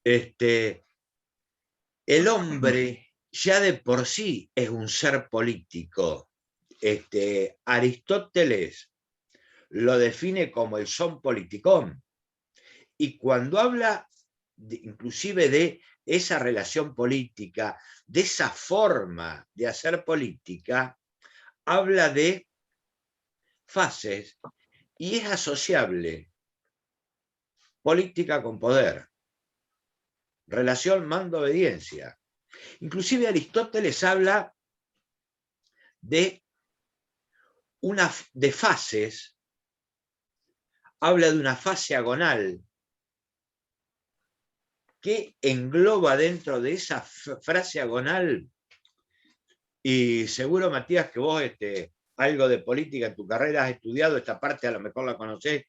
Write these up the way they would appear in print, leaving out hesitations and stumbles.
El hombre ya de por sí es un ser político. Aristóteles lo define como el son politicón. Y cuando habla inclusive de esa relación política, de esa forma de hacer política, habla de fases y es asociable política con poder, relación mando-obediencia. Inclusive Aristóteles habla de fases, habla de una fase agonal que engloba dentro de esa frase agonal, y seguro, Matías, que vos algo de política en tu carrera has estudiado, esta parte a lo mejor la conocés,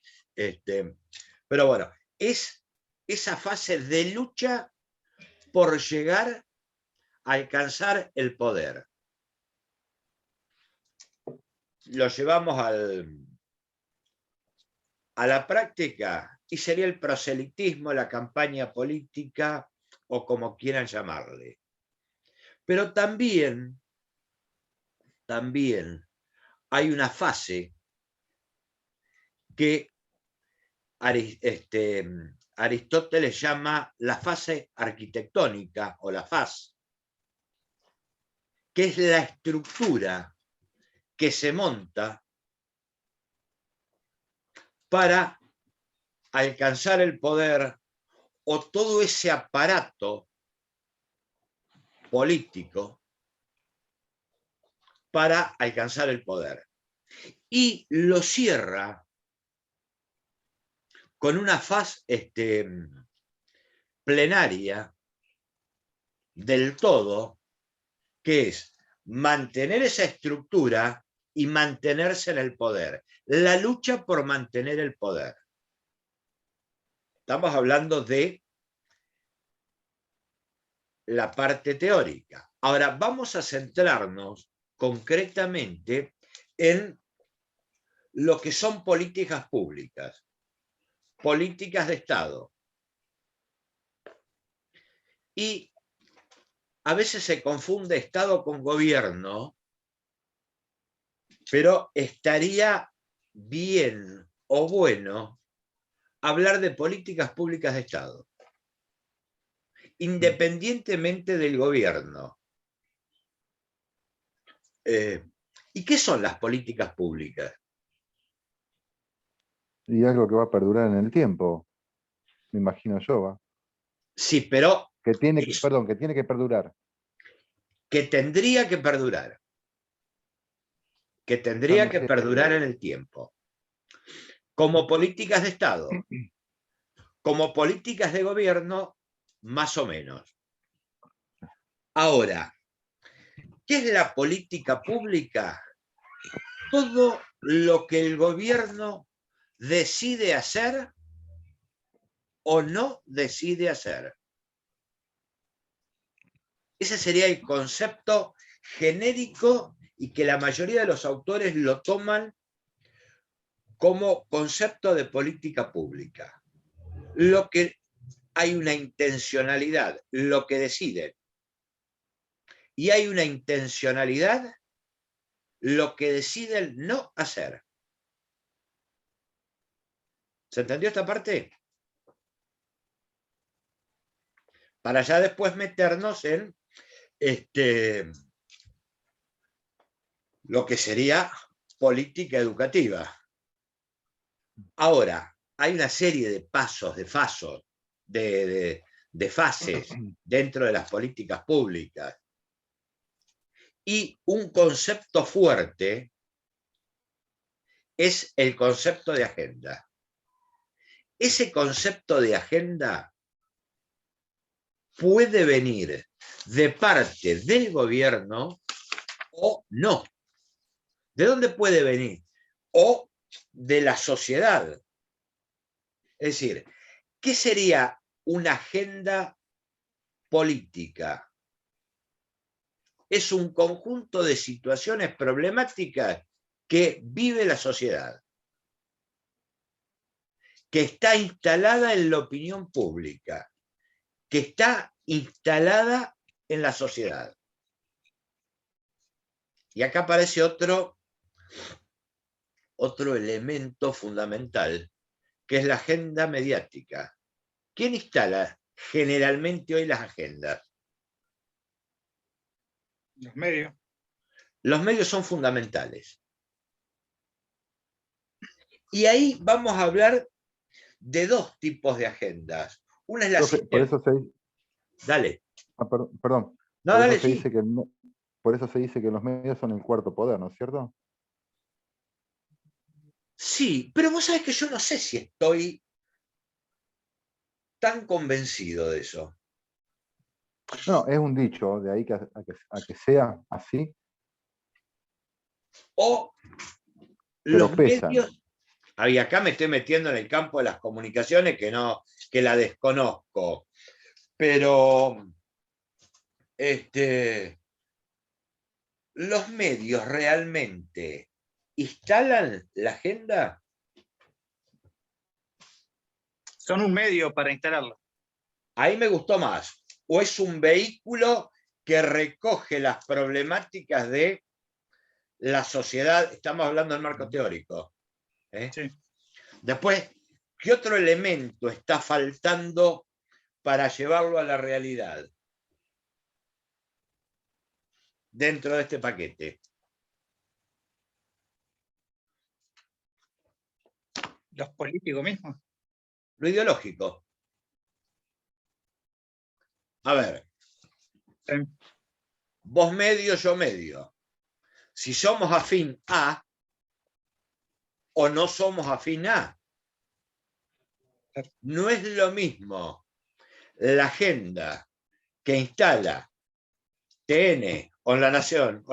pero bueno, es esa fase de lucha por llegar a alcanzar el poder. Lo llevamos a la práctica y sería el proselitismo, la campaña política o como quieran llamarle. Pero también hay una fase que Aristóteles llama la fase arquitectónica o la faz, que es la estructura que se monta para alcanzar el poder, o todo ese aparato político para alcanzar el poder. Y lo cierra con una faz plenaria del todo, que es mantener esa estructura y mantenerse en el poder. La lucha por mantener el poder. Estamos hablando de la parte teórica. Ahora vamos a centrarnos concretamente en lo que son políticas públicas, políticas de Estado. Y a veces se confunde Estado con gobierno, pero estaría bien o bueno hablar de políticas públicas de Estado, independientemente del gobierno. ¿Y qué son las políticas públicas? Y algo que va a perdurar en el tiempo, me imagino yo, ¿va? Sí, pero que tiene que perdurar. Que tendría que perdurar. Que tendría que perdurar en el tiempo. Como políticas de Estado, como políticas de gobierno, más o menos. Ahora, ¿qué es la política pública? Todo lo que el gobierno decide hacer o no decide hacer. Ese sería el concepto genérico y que la mayoría de los autores lo toman como concepto de política pública. Lo que hay una intencionalidad, lo que deciden. Y hay una intencionalidad, lo que deciden no hacer. ¿Se entendió esta parte? Para ya después meternos en lo que sería política educativa. Ahora, hay una serie de pasos, de fases dentro de las políticas públicas. Y un concepto fuerte es el concepto de agenda. Ese concepto de agenda puede venir de parte del gobierno o no. ¿De dónde puede venir? O de la sociedad. Es decir, ¿qué sería una agenda política? Es un conjunto de situaciones problemáticas que vive la sociedad, que está instalada en la opinión pública que está instalada en la sociedad. Y acá aparece otro elemento fundamental, que es la agenda mediática. ¿Quién instala generalmente hoy las agendas? Los medios. Los medios son fundamentales. Y ahí vamos a hablar de dos tipos de agendas. Una es la Por eso se dice, Dale. perdón. No, Por dale, eso se sí. dice que por eso se dice que los medios son el cuarto poder, ¿no es cierto? Sí, pero vos sabés que yo no sé si estoy tan convencido de eso. No, es un dicho, de ahí a que sea así, O pero los pesan. medios, y acá me estoy metiendo en el campo de las comunicaciones que la desconozco, pero los medios realmente instalan la agenda. Son un medio para instalarlo. Ahí me gustó más. O es un vehículo que recoge las problemáticas de la sociedad. Estamos hablando del marco teórico. Sí. Después, ¿qué otro elemento está faltando para llevarlo a la realidad dentro de este paquete? Los políticos mismos. Lo ideológico. A ver, Sí. vos medio, yo medio. Si somos afín a o no somos afín a, no es lo mismo la agenda que instala TN o la Nación,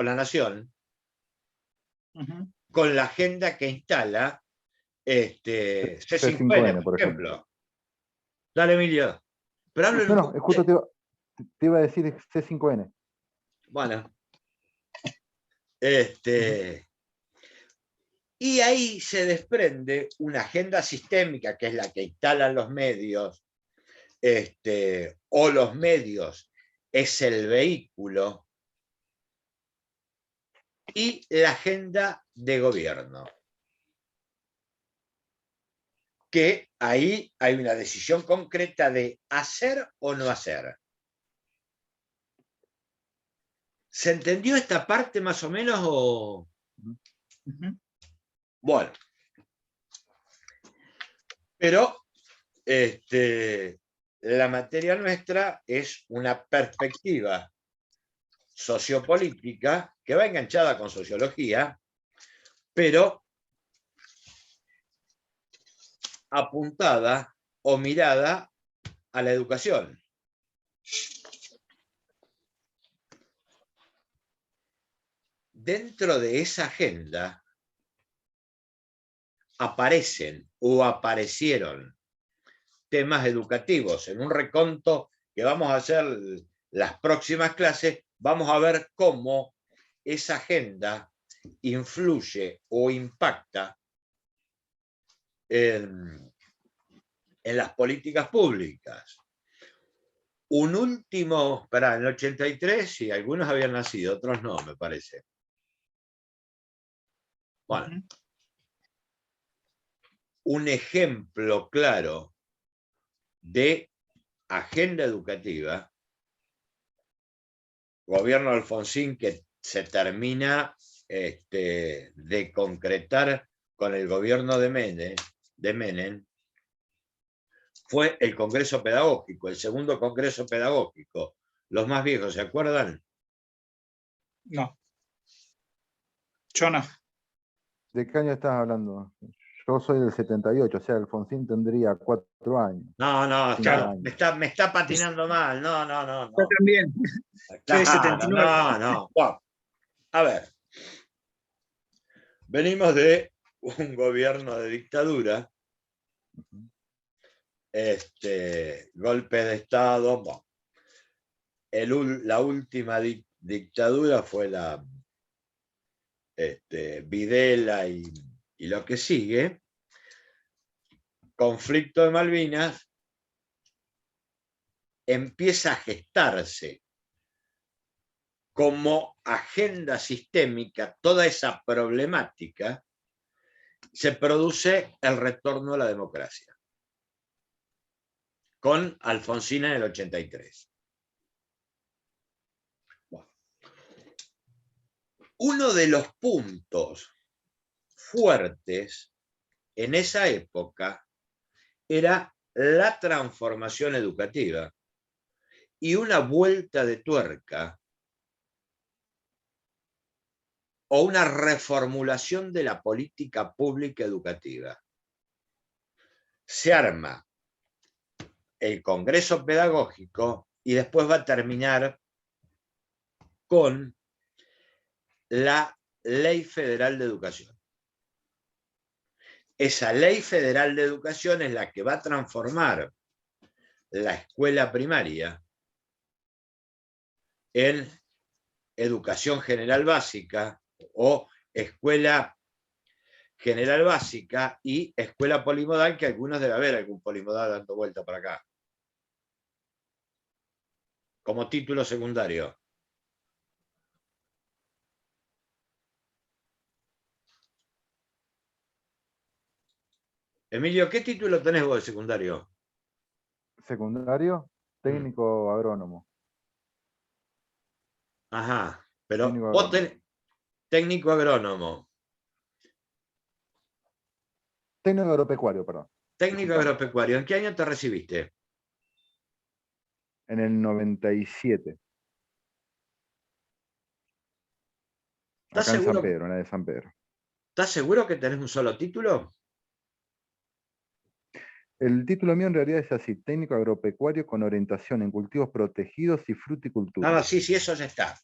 con la agenda que instala C5N, por ejemplo. Dale, Emilio. Pero hablen un No, poco. justo te iba a decir C5N. Bueno. Y ahí se desprende una agenda sistémica, que es la que instalan los medios, o los medios es el vehículo, y la agenda de gobierno. Que ahí hay una decisión concreta de hacer o no hacer. ¿Se entendió esta parte más o menos? O... Bueno. Pero la materia nuestra es una perspectiva sociopolítica que va enganchada con sociología, pero apuntada o mirada a la educación. Dentro de esa agenda aparecen o aparecieron temas educativos. En un reconto que vamos a hacer las próximas clases, vamos a ver cómo esa agenda influye o impacta en las políticas públicas. Un último, en el 83, sí, algunos habían nacido, otros no, me parece. Bueno, un ejemplo claro de agenda educativa, gobierno de Alfonsín, que se termina de concretar con el gobierno de Menem, fue el Congreso Pedagógico, el segundo Congreso Pedagógico. Los más viejos, ¿se acuerdan? No. Yo no. ¿De qué año estás hablando? Yo soy del 78, o sea, Alfonsín tendría 4 años. No, Claro. me está patinando mal. No. Yo también. Claro, Soy 79. No. Bueno, a ver. Venimos de un gobierno de dictadura, golpe de Estado. Bueno, la última dictadura fue la Videla y lo que sigue. Conflicto de Malvinas. empieza a gestarse como agenda sistémica toda esa problemática, se produce el retorno a la democracia, con Alfonsín en el 83. Bueno. Uno de los puntos fuertes en esa época era la transformación educativa y una vuelta de tuerca o una reformulación de la política pública educativa. Se arma el Congreso Pedagógico y después va a terminar con la Ley Federal de Educación. Esa Ley Federal de Educación es la que va a transformar la escuela primaria en educación general básica o escuela general básica y escuela polimodal, que algunos debe haber algún polimodal dando vuelta para acá, como título secundario. Emilio, ¿qué título tenés vos de secundario? Secundario, técnico agrónomo. Ajá, pero Técnico vos agrónomo. tenés técnico agrónomo. Técnico agropecuario, perdón. Técnico Disculpame. agropecuario. ¿En qué año te recibiste? En el 97. ¿Estás Acá en San seguro, Pedro, en la de San Pedro. ¿estás seguro que tenés un solo título? El título mío en realidad es así: técnico agropecuario con orientación en cultivos protegidos y fruticultura. No, sí, sí, eso ya está.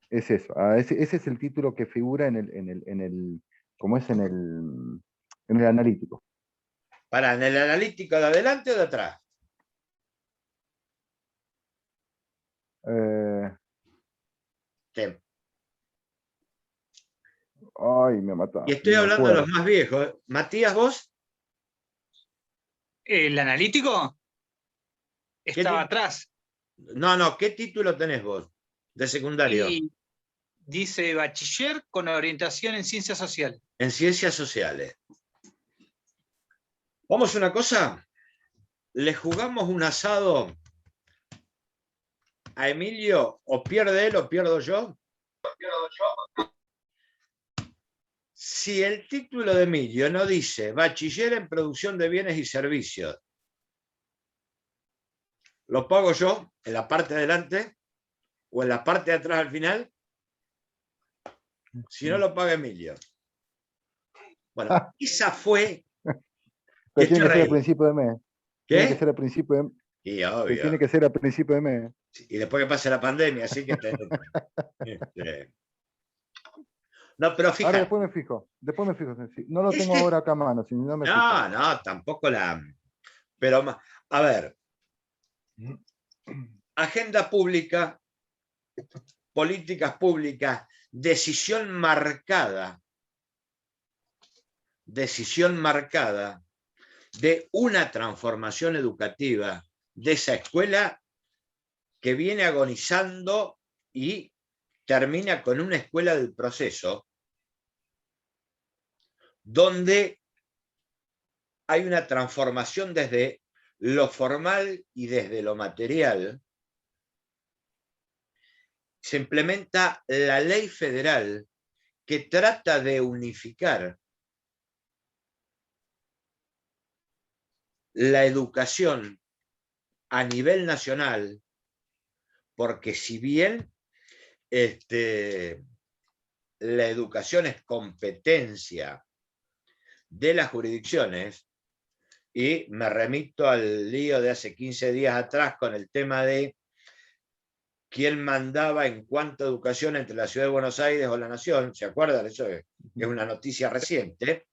Es eso. Ese es el título que figura ¿cómo es? En el analítico. ¿Para en el analítico de adelante o de atrás? Ay, me Y mataste. estoy No me hablando de los acuerdo. más viejos. Matías, ¿vos? ¿El analítico? Estaba ¿Qué atrás. no, ¿qué título tenés vos de secundario? Y dice bachiller con orientación en ciencias sociales. En ciencias sociales. Vamos a una cosa. Le jugamos un asado a Emilio, o pierde él o pierdo yo. Si el título de Emilio no dice bachiller en producción de bienes y servicios, ¿lo pago yo en la parte de adelante o en la parte de atrás al final? Si no, lo paga Emilio. Bueno, esa fue... Pero ¿Qué te tiene que ser al reí? principio de mes. Tiene que ¿Qué? ser al principio de mes. Y obvio. Tiene que ser al principio de mes. Y después que pase la pandemia, así que... No, pero Ahora fíjate. después me fijo. No lo tengo Este... ahora acá a mano, si no me fijo. No, tampoco la... Pero, a ver, agenda pública, políticas públicas, decisión marcada de una transformación educativa de esa escuela que viene agonizando y termina con una escuela del proceso donde hay una transformación desde lo formal y desde lo material. Se implementa la ley federal que trata de unificar la educación a nivel nacional, porque si bien la educación es competencia de las jurisdicciones, y me remito al lío de hace 15 días atrás con el tema de quién mandaba en cuanto a educación entre la Ciudad de Buenos Aires o la Nación, ¿se acuerdan? Eso es una noticia reciente,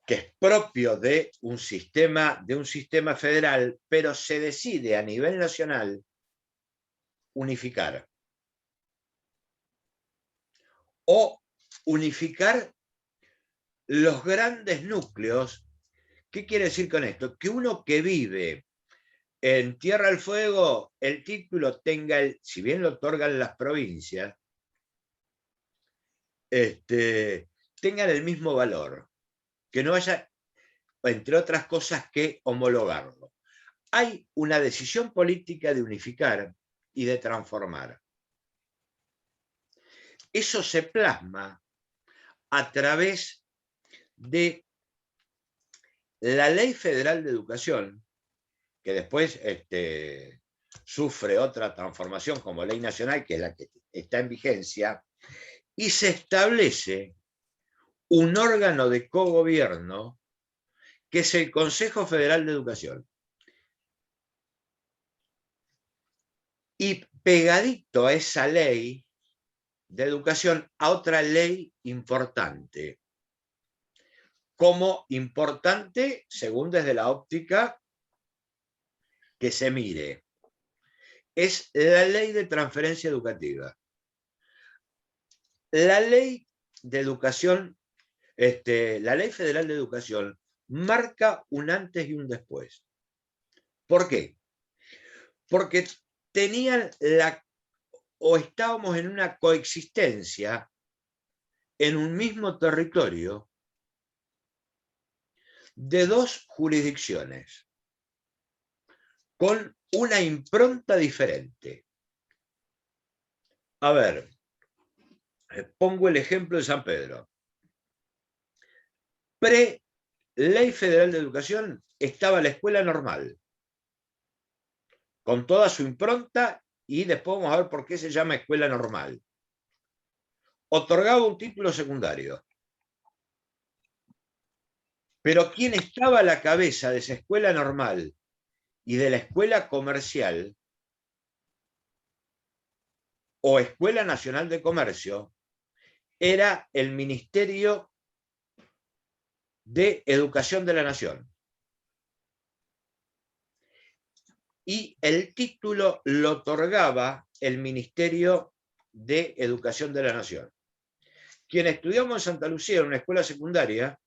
que es propio de un sistema federal, pero se decide a nivel nacional unificar. O unificar los grandes núcleos ¿Qué quiere decir con esto? Que uno que vive en Tierra del Fuego, el título tenga, si bien lo otorgan las provincias, tengan el mismo valor, que no haya, entre otras cosas, que homologarlo. Hay una decisión política de unificar y de transformar. Eso se plasma a través de la Ley Federal de Educación, que después sufre otra transformación como ley nacional, que es la que está en vigencia, y se establece un órgano de cogobierno que es el Consejo Federal de Educación. Y pegadito a esa ley de educación, a otra ley importante. Como importante, según desde la óptica que se mire, es la ley de transferencia educativa. La ley de educación, la ley federal de educación marca un antes y un después. ¿Por qué? Porque tenían o estábamos en una coexistencia en un mismo territorio de dos jurisdicciones con una impronta diferente. A ver, pongo el ejemplo de San Pedro. Pre-Ley Federal de Educación estaba la escuela normal, con toda su impronta, y después vamos a ver por qué se llama escuela normal. Otorgaba un título secundario. Pero quien estaba a la cabeza de esa escuela normal y de la escuela comercial o Escuela Nacional de Comercio era el Ministerio de Educación de la Nación. Y el título lo otorgaba el Ministerio de Educación de la Nación. Quien estudiamos en Santa Lucía en una escuela secundaria,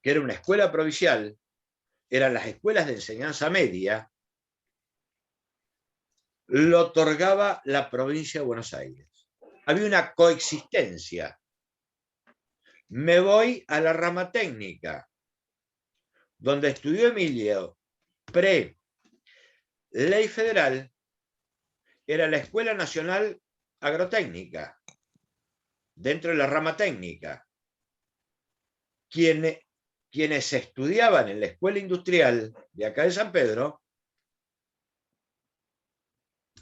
que era una escuela provincial, eran las escuelas de enseñanza media, lo otorgaba la provincia de Buenos Aires. Había una coexistencia. Me voy a la rama técnica, donde estudió Emilio, pre-ley federal, era la Escuela Nacional Agrotécnica, dentro de la rama técnica. Quienes estudiaban en la Escuela Industrial de acá de San Pedro,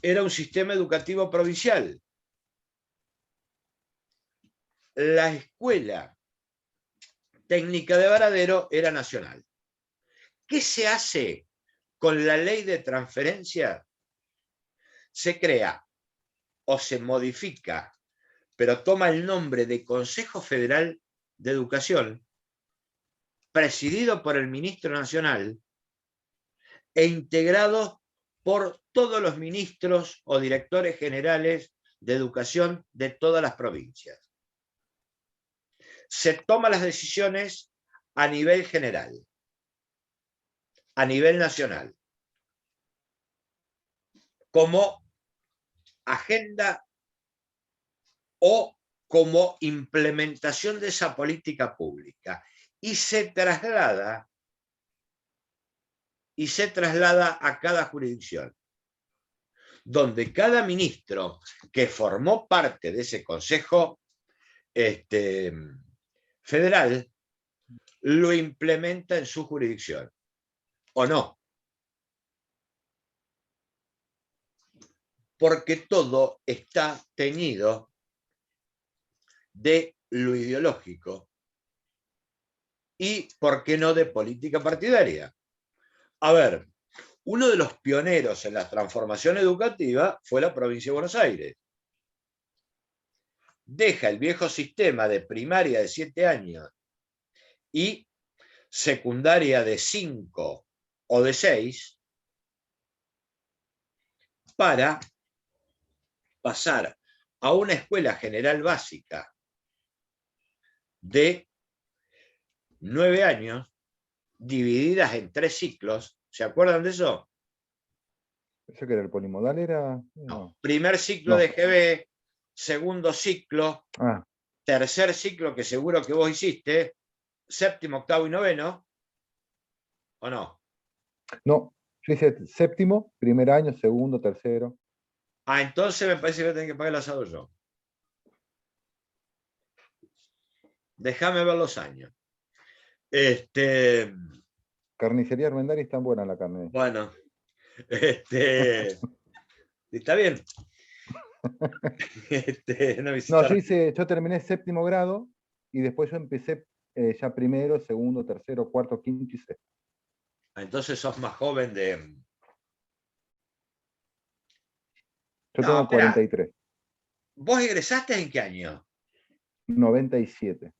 era un sistema educativo provincial. La Escuela Técnica de Varadero era nacional. ¿Qué se hace con la ley de transferencia? Se crea o se modifica, pero toma el nombre de Consejo Federal de Educación, presidido por el ministro nacional e integrado por todos los ministros o directores generales de educación de todas las provincias. Se toman las decisiones a nivel general, a nivel nacional, como agenda o como implementación de esa política pública, y se traslada a cada jurisdicción, donde cada ministro que formó parte de ese Consejo Federal lo implementa en su jurisdicción, ¿o no? Porque todo está teñido de lo ideológico y, ¿por qué no, de política partidaria? A ver, uno de los pioneros en la transformación educativa fue la provincia de Buenos Aires. Deja el viejo sistema de primaria de 7 años y secundaria de 5 o de 6 para pasar a una escuela general básica de 9 años, divididas en 3 ciclos. ¿Se acuerdan de eso? ¿Eso que era el polimodal? Era. No. No. Primer ciclo No. de GB, segundo ciclo, Ah, tercer ciclo que seguro que vos hiciste, séptimo, octavo y noveno, ¿o no? no. Yo hice séptimo, primer año, segundo, tercero. Ah, entonces me parece que tengo que pagar el asado yo. Déjame ver los años. Carnicería Armendáriz está buena la carne. Bueno, está bien. No me No, hiciste- yo terminé séptimo grado y después yo empecé ya primero, segundo, tercero, cuarto, quinto y sexto. Entonces sos más joven de. Yo No, tengo espera. 43, ¿Vos egresaste en qué año? 97.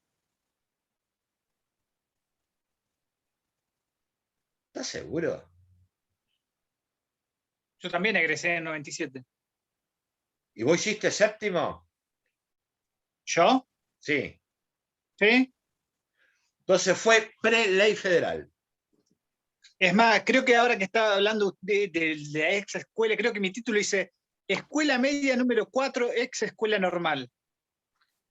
¿Estás seguro? Yo también egresé en 97. ¿Y vos hiciste séptimo? ¿Yo? Sí. ¿Sí? Entonces fue pre-ley federal. Es más, creo que ahora que estaba hablando de la ex escuela, creo que mi título dice Escuela Media número 4, ex escuela normal.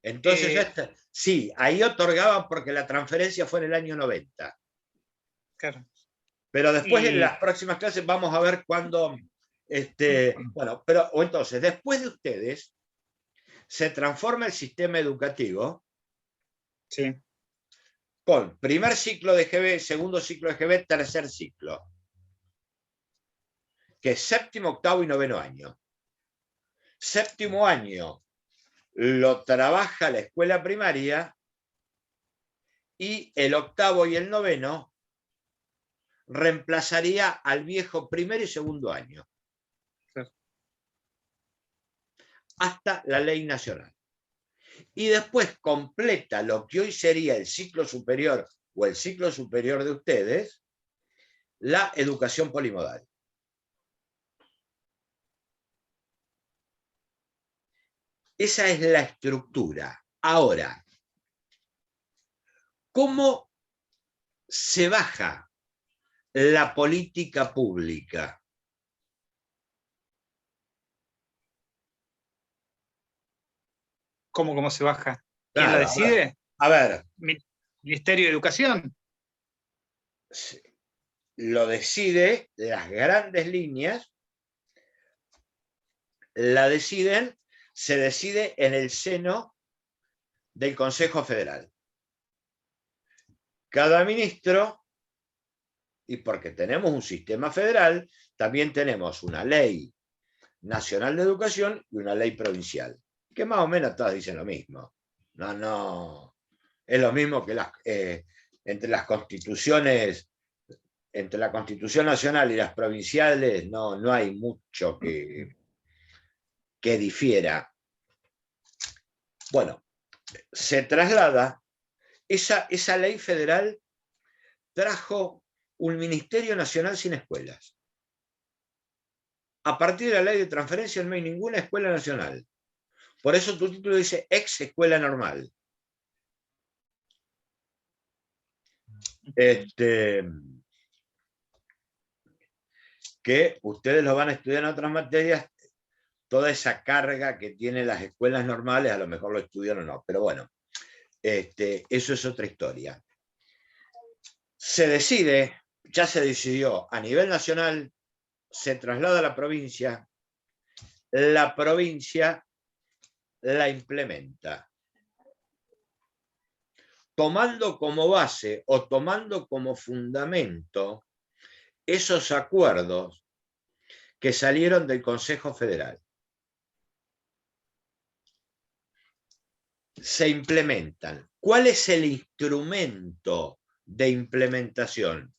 Entonces, sí, ahí otorgaban porque la transferencia fue en el año 90. Claro. Pero después en Y las próximas clases vamos a ver cuándo. Bueno, o entonces, después de ustedes, se transforma el sistema educativo sí, con primer ciclo de GB, segundo ciclo de GB, tercer ciclo, que es séptimo, octavo y noveno año. Séptimo año lo trabaja la escuela primaria y el octavo y el noveno reemplazaría al viejo primer y segundo año. claro. Hasta la ley nacional. Y después completa lo que hoy sería el ciclo superior o el ciclo superior de ustedes, la educación polimodal. Esa es la estructura. Ahora, ¿cómo se baja la política pública? ¿Cómo se baja? ¿Quién la Claro, decide? a ver, Ministerio de Educación. lo decide, las grandes líneas, la deciden, se decide en el seno del Consejo Federal. Cada ministro, y porque tenemos un sistema federal, también tenemos una ley nacional de educación y una ley provincial, que más o menos todas dicen lo mismo. No, es lo mismo que entre las constituciones, entre la Constitución Nacional y las provinciales, no hay mucho que difiera. Bueno, se traslada, esa ley federal trajo un Ministerio Nacional sin escuelas. A partir de la ley de transferencia no hay ninguna escuela nacional. Por eso tu título dice ex escuela normal. Que ustedes lo van a estudiar en otras materias, toda esa carga que tienen las escuelas normales, a lo mejor lo estudian o no, pero bueno, eso es otra historia. Se decide, ya se decidió a nivel nacional, se traslada a la provincia la implementa. Tomando como base o tomando como fundamento esos acuerdos que salieron del Consejo Federal. Se implementan. ¿Cuál es el instrumento de implementación?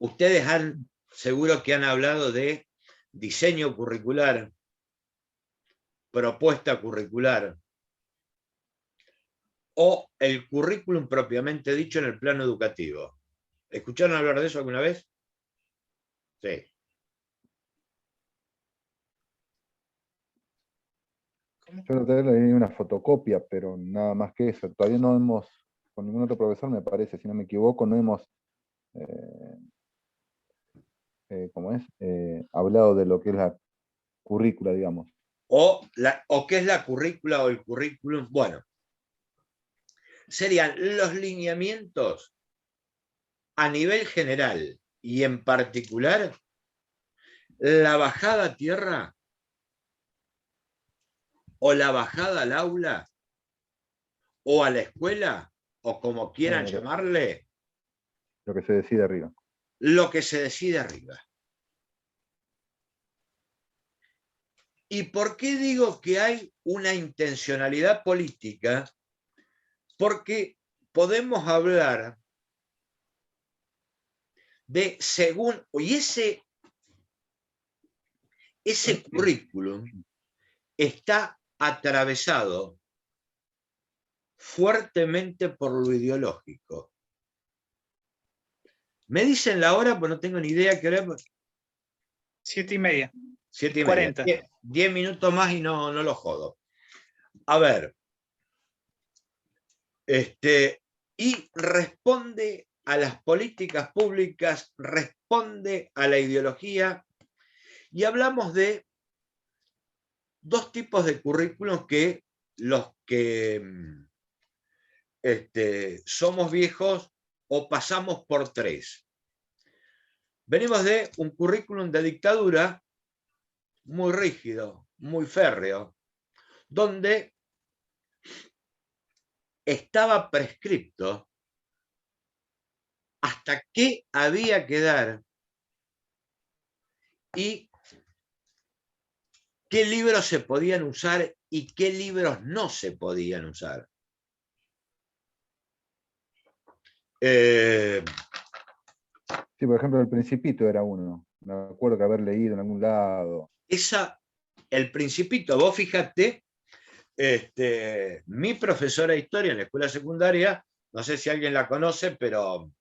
Ustedes seguro que han hablado de diseño curricular, propuesta curricular, o el currículum propiamente dicho en el plano educativo. ¿Escucharon hablar de eso alguna vez? Sí. Yo la otra vez le di una fotocopia, pero nada más que eso. Todavía no hemos, con ningún otro profesor me parece, si no me equivoco, no hemos, ¿cómo es? Hablado de lo que es la currícula, digamos. O qué es la currícula o el currículum. Bueno, serían los lineamientos a nivel general y en particular la bajada a tierra o la bajada al aula o a la escuela o como quieran llamarle, Lo que se decide arriba. lo que se decide arriba. ¿Y por qué digo que hay una intencionalidad política? Porque podemos hablar de según, y ese currículum está atravesado fuertemente por lo ideológico. Me dicen la hora, pues no tengo ni idea qué hora. 7:30. 7:30. 40. 10 minutos más y no lo jodo. A ver. Y responde a las políticas públicas, responde a la ideología, y hablamos de dos tipos de currículos que los que somos viejos o pasamos por tres. Venimos de un currículum de dictadura muy rígido, muy férreo, donde estaba prescripto hasta qué había que dar y qué libros se podían usar y qué libros no se podían usar. Sí, por ejemplo, El Principito era uno. Me acuerdo que haber leído en algún lado. El Principito, vos fíjate, mi profesora de historia en la escuela secundaria, no sé si alguien la conoce, pero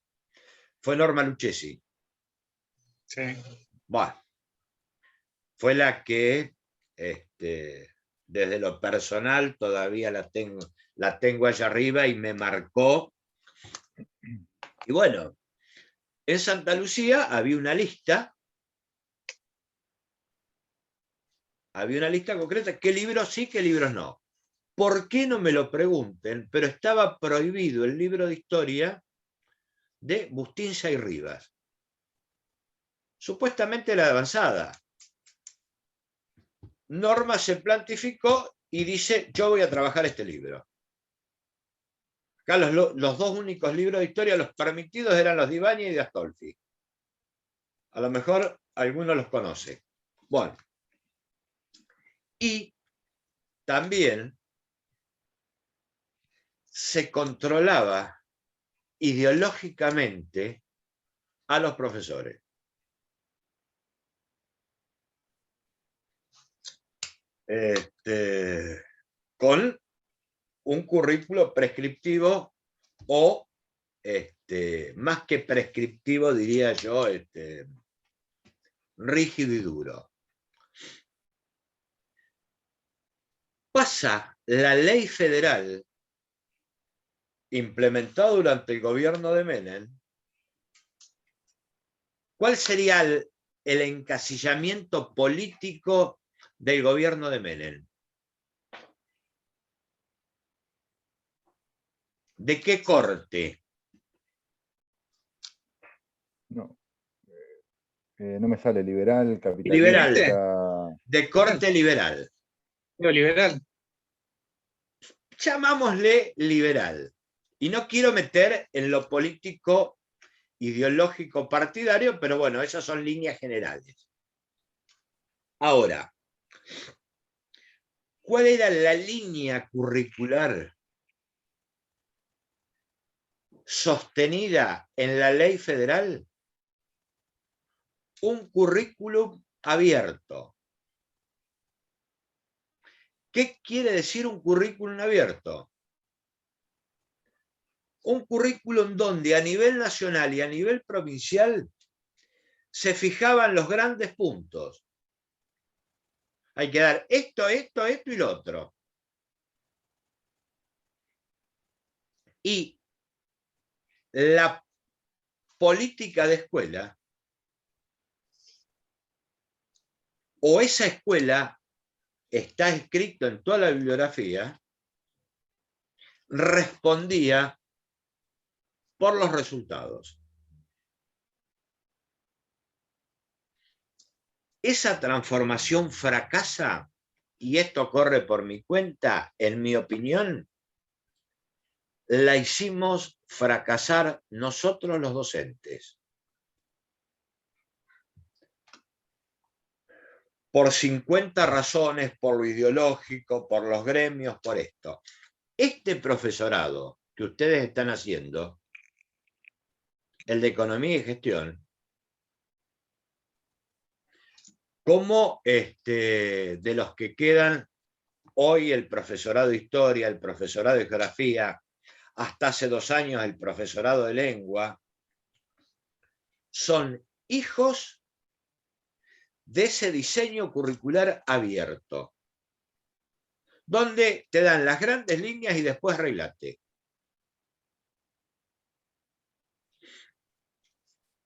fue Norma Lucchesi. Sí. Bueno, fue la que desde lo personal todavía la tengo allá arriba y me marcó. Y bueno, en Santa Lucía había una lista concreta, qué libros sí, qué libros no. ¿Por qué no me lo pregunten? Pero estaba prohibido el libro de historia de Bustinza y Rivas. Supuestamente la avanzada. Norma se plantificó y dice, yo voy a trabajar este libro. Acá los dos únicos libros de historia, los permitidos, eran los de Ibáñez y de Astolfi. A lo mejor alguno los conoce. Bueno. Y también se controlaba ideológicamente a los profesores. Con un currículo prescriptivo o, más que prescriptivo, diría yo, rígido y duro. Pasa la ley federal implementada durante el gobierno de Menem. ¿Cuál sería el encasillamiento político del gobierno de Menem? ¿De qué corte? No, no me sale liberal, capitalista. Liberal. De corte liberal. Liberal. Llamámosle liberal. Y no quiero meter en lo político, ideológico, partidario, pero bueno, esas son líneas generales. Ahora, ¿cuál era la línea curricular sostenida en la ley federal? Un currículum abierto. ¿Qué quiere decir un currículum abierto? Un currículum donde a nivel nacional y a nivel provincial se fijaban los grandes puntos. Hay que dar esto y lo otro. Y la política de escuela, o esa escuela está escrito en toda la bibliografía, respondía por los resultados. Esa transformación fracasa, y esto corre por mi cuenta, en mi opinión, la hicimos fracasar nosotros los docentes. Por 50 razones, por lo ideológico, por los gremios, por esto. Este profesorado que ustedes están haciendo, el de Economía y Gestión, como de los que quedan hoy el profesorado de Historia, el profesorado de Geografía, hasta hace 2 años el profesorado de Lengua, son hijos de ese diseño curricular abierto, donde te dan las grandes líneas y después arreglate.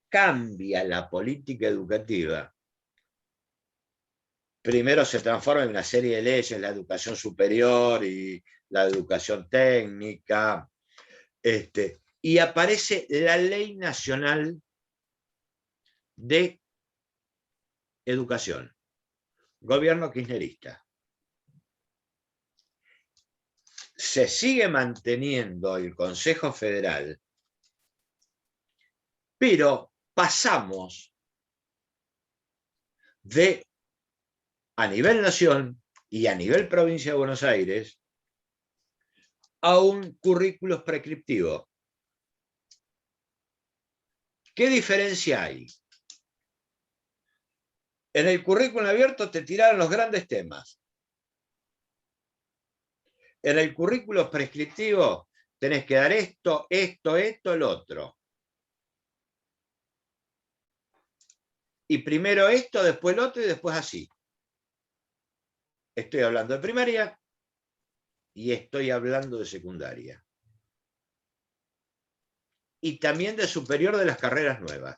Cambia la política educativa. Primero se transforma en una serie de leyes, la educación superior y la educación técnica, y aparece la Ley Nacional de Educación, gobierno kirchnerista. Se sigue manteniendo el Consejo Federal, pero pasamos de, a nivel nación y a nivel provincia de Buenos Aires, a un currículo prescriptivo. ¿Qué diferencia hay? En el currículum abierto te tiraron los grandes temas. En el currículo prescriptivo tenés que dar esto, el otro. Y primero esto, después el otro y después así. Estoy hablando de primaria y estoy hablando de secundaria. Y también de superior de las carreras nuevas.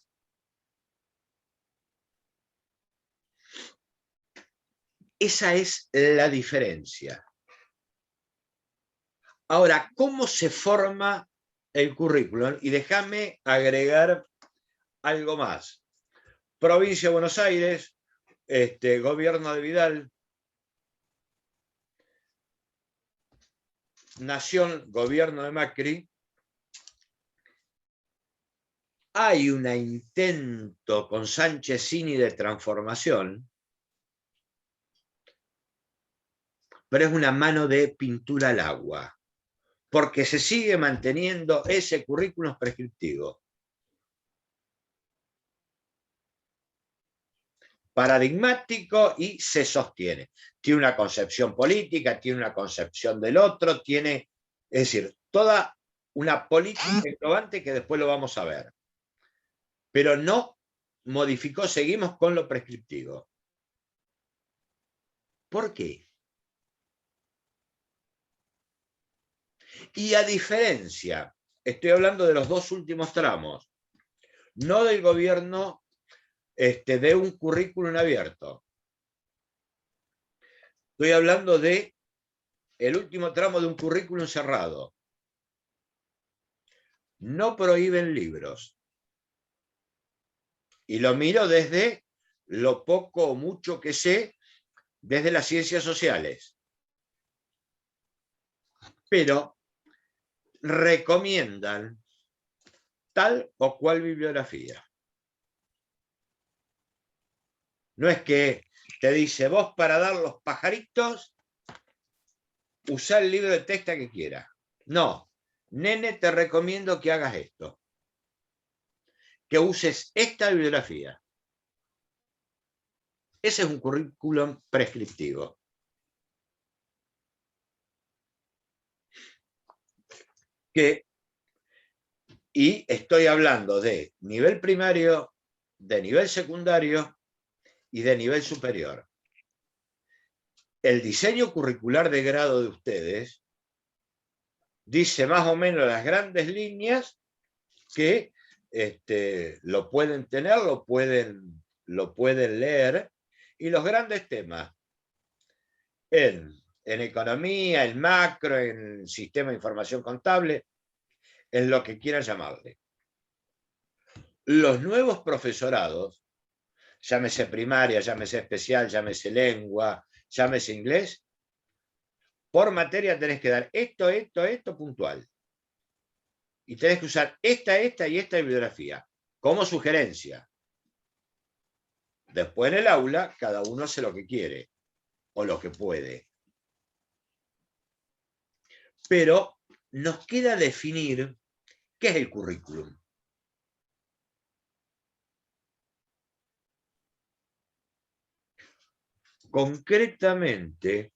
Esa es la diferencia. Ahora, ¿cómo se forma el currículum? Y déjame agregar algo más. Provincia de Buenos Aires, gobierno de Vidal, Nación, gobierno de Macri. Hay un intento con Sánchez-Cini de transformación, pero es una mano de pintura al agua, porque se sigue manteniendo ese currículum prescriptivo. Paradigmático y se sostiene. Tiene una concepción política, tiene una concepción del otro, tiene, es decir, toda una política englobante que después lo vamos a ver. Pero no modificó, seguimos con lo prescriptivo. ¿Por qué? Y a diferencia, estoy hablando de los 2 últimos tramos, no del gobierno de un currículum abierto. Estoy hablando de el último tramo de un currículum cerrado. No prohíben libros. Y lo miro desde lo poco o mucho que sé desde las ciencias sociales. Pero recomiendan tal o cual bibliografía. No es que te dice, vos para dar los pajaritos, usá el libro de texto que quieras. No, nene, te recomiendo que hagas esto. Que uses esta bibliografía. Ese es un currículum prescriptivo. Y estoy hablando de nivel primario, de nivel secundario y de nivel superior. El diseño curricular de grado de ustedes dice más o menos las grandes líneas que lo pueden tener, lo pueden leer, y los grandes temas en economía, en macro, en sistema de información contable, en lo que quieran llamarle. Los nuevos profesorados, llámese primaria, llámese especial, llámese lengua, llámese inglés, por materia tenés que dar esto puntual. Y tenés que usar esta y esta bibliografía como sugerencia. Después en el aula, cada uno hace lo que quiere o lo que puede. Pero nos queda definir qué es el currículum. Concretamente,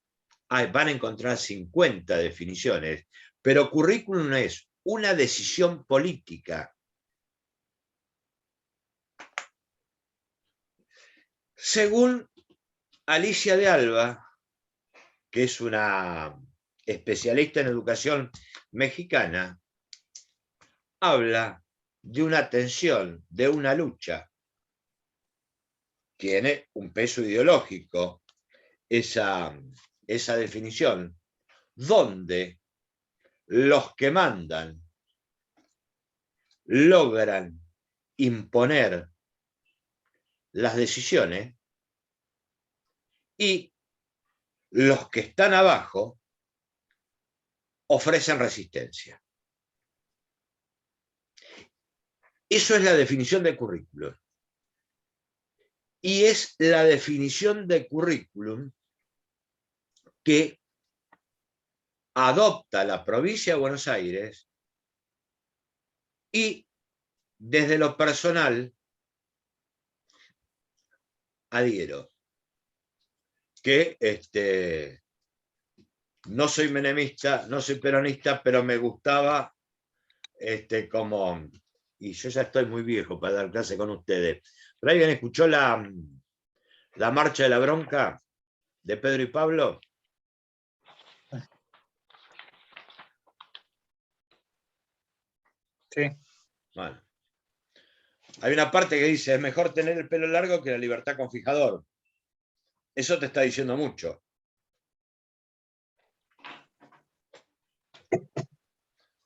van a encontrar 50 definiciones, pero currículum es una decisión política. Según Alicia de Alba, que es una especialista en educación mexicana, habla de una tensión, de una lucha. Tiene un peso ideológico esa definición, donde los que mandan logran imponer las decisiones y los que están abajo ofrecen resistencia. Eso es la definición de currículum. Y es la definición de currículum que adopta la provincia de Buenos Aires y desde lo personal adhiero. Que no soy menemista, no soy peronista, pero me gustaba como, y yo ya estoy muy viejo para dar clase con ustedes, pero ¿alguien escuchó la marcha de la bronca de Pedro y Pablo? Sí. Bueno. Hay una parte que dice, es mejor tener el pelo largo que la libertad con fijador. Eso te está diciendo mucho.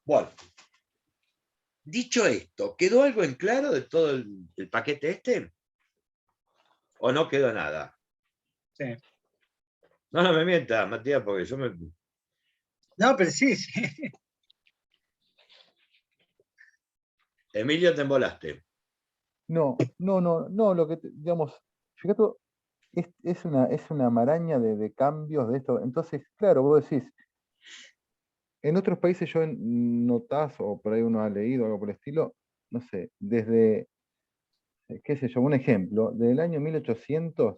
Bueno, dicho esto, ¿quedó algo en claro de todo el paquete este? ¿O no quedó nada? Sí. No me mientas, Matías, porque yo me... No, pero sí. Emilio, te embolaste. No, lo que, digamos, fíjate, es una maraña de cambios de esto. Entonces, claro, vos decís, en otros países yo notás, o por ahí uno ha leído algo por el estilo, no sé, desde, qué sé yo, un ejemplo, del año 1800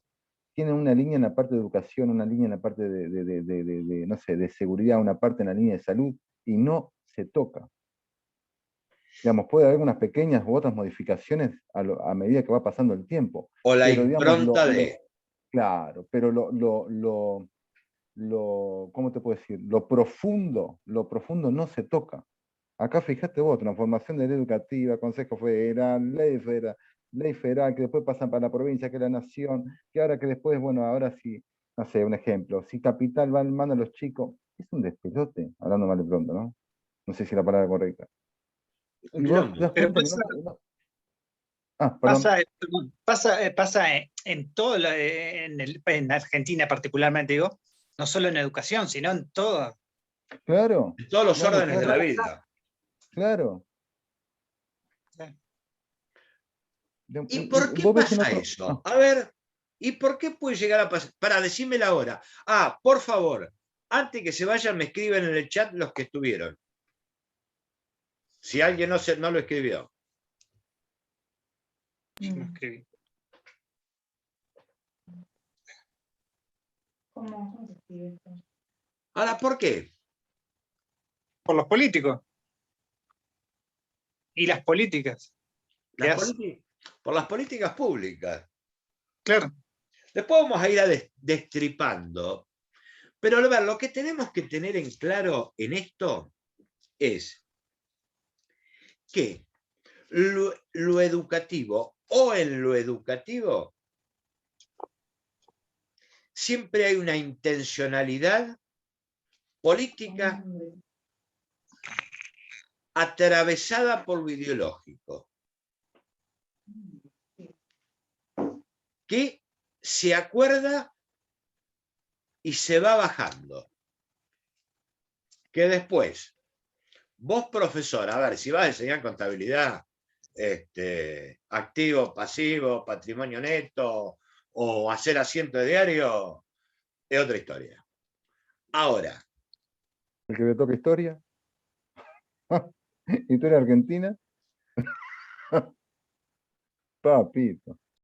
tienen una línea en la parte de educación, una línea en la parte no sé, de seguridad, una parte en la línea de salud, y no se toca. Digamos, puede haber algunas pequeñas u otras modificaciones a medida que va pasando el tiempo. O la Pero, digamos, impronta de... claro, pero ¿cómo te puedo decir? Lo profundo no se toca. Acá fíjate vos, transformación de ley educativa, Consejo Federal, ley federal, que después pasan para la provincia, que es la nación, que ahora que después, bueno, ahora sí, no sé, un ejemplo, si Capital manda a los chicos, es un despelote, hablando mal de pronto, ¿no? No sé si la palabra es correcta. Un Y vos te das Pero cuenta que no. Ah, perdón. pasa en todo, en Argentina particularmente, digo, no solo en educación, sino en todo. Claro. En todos los Claro, órdenes de la vida. Claro. ¿Y por qué vos ves en pasa otro. eso? A ver, ¿y por qué puede llegar a pasar? Para decírmela ahora. Ah, por favor, antes que se vayan, me escriben en el chat los que estuvieron. Si alguien no lo escribió. Yo no escribí. ¿Cómo se escribe esto? Ahora, ¿por qué? Por los políticos. Y las políticas. Por las políticas públicas. Claro. Después vamos a ir destripando. Pero a ver, lo que tenemos que tener en claro en esto es que lo educativo o en lo educativo siempre hay una intencionalidad política atravesada por lo ideológico, que se acuerda y se va bajando. Que después, vos profesor, a ver, si vas a enseñar contabilidad, activo, pasivo, patrimonio neto, o hacer asiento de diario, es otra historia. Ahora, El que le toca historia. Historia argentina. Papito.